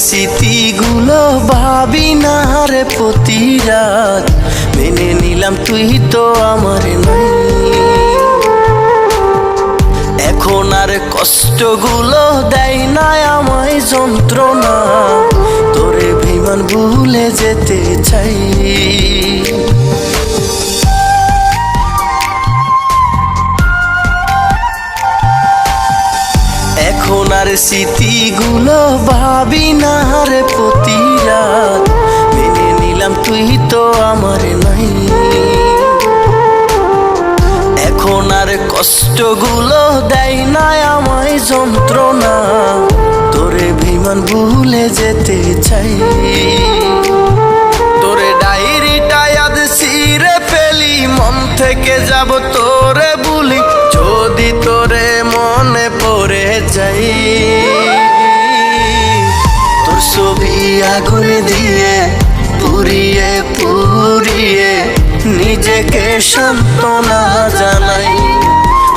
স্মৃতিগুলো ভাবি না রে প্রতি রাত, মেনে নিলাম তুই তো আমার নাই। এখন আর কষ্টগুলো দেয় না আমায় যন্ত্রণা, তোরে বেঈমান ভুলে যেতে চাই। এখন আর স্মৃতিগুলো ভাবি না রে প্রতি রাত, মেনে নিলাম তুই তো আমার নাই। এখন আর কষ্টগুলো দেয় না আমায় যন্ত্রণা, তোরে বেঈমান ভুলে যেতে চাই। তোরে ডায়েরিটা আজ ছিঁড়ে ফেলি, মন থেকে যাব তোরে ভুলি, যদি তোরে মনে পড়ে যাই। তোর ছবি আগুন দিয়ে পুড়িয়ে পুড়িয়ে নিজেকে সান্ত্বনা জানাই।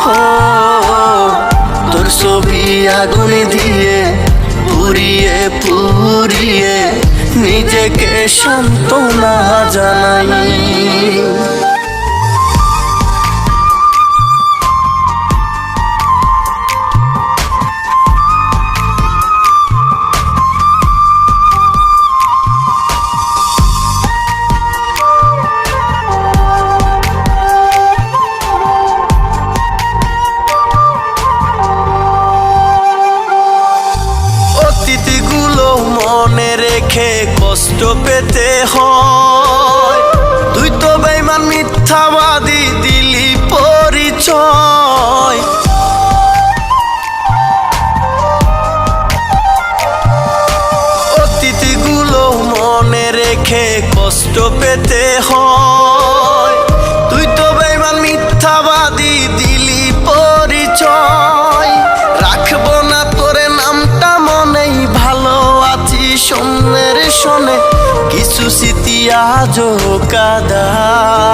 হো তোর ছবি আগুন দিয়ে পুড়িয়ে পুড়িয়ে নিজেকে সান্ত্বনা জানাই। মনে রেখে কষ্ট পেতে হয়, তুই তো বেঈমান মিথ্যাবাদী দিলি পরিচয়। অতীতগুলো মনে রেখে কষ্ট পেতে হয়, তুই তো বেঈমান মিথ্যাবাদী দিলি পরিচয়। রাখবো না তোরে নামটা মনেই, ভালো আছি শোনের শোনে কিছু স্মৃতি আজও কাদায়।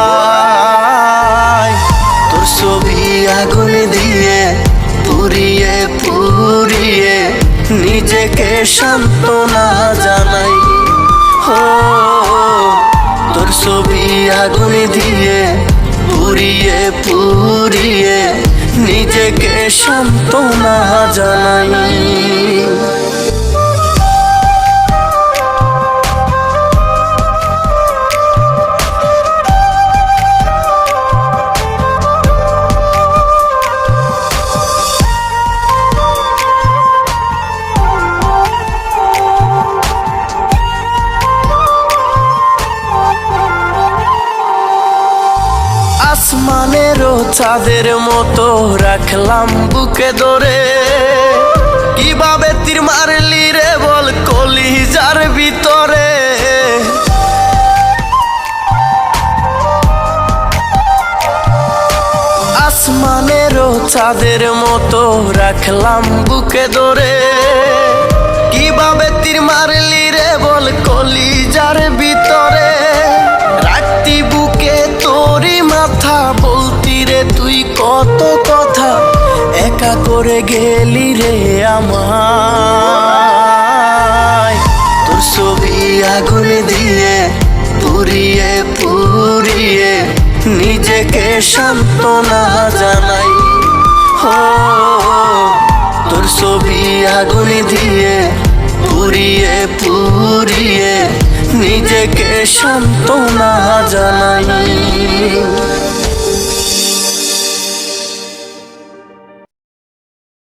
তোর ছবি আগুন দিয়ে পুড়িয়ে পুড়িয়ে নিজেকে সান্ত্বনা জানাই। হো তোর ছবি আগুন দিয়ে পুড়িয়ে পুড়িয়ে নিজেকে সান্ত্বনা জানাই। আসমানেরও চাঁদের মতো রাখলাম বুকে ধরে, কিভাবে তীর মারলি রে বল কলিজার ভিতরে। আসমানেরও চাঁদের মতো রাখলাম বুকে ধরে, কিভাবে তীর মারলি রে বল কলিজার ভিতরে। রাখতি বুকে তোরই মাথা, বলতি রে তুই কত কথা, একা করে গেলি রে আমায়। তোর ছবি আগুন দিয়ে পুড়িয়ে পুড়িয়ে নিজেকে সান্ত্বনা জানাই। হো তোর ছবি আগুন দিয়ে পুড়িয়ে পুড়িয়ে নিজেকে সান্ত্বনা জানাই।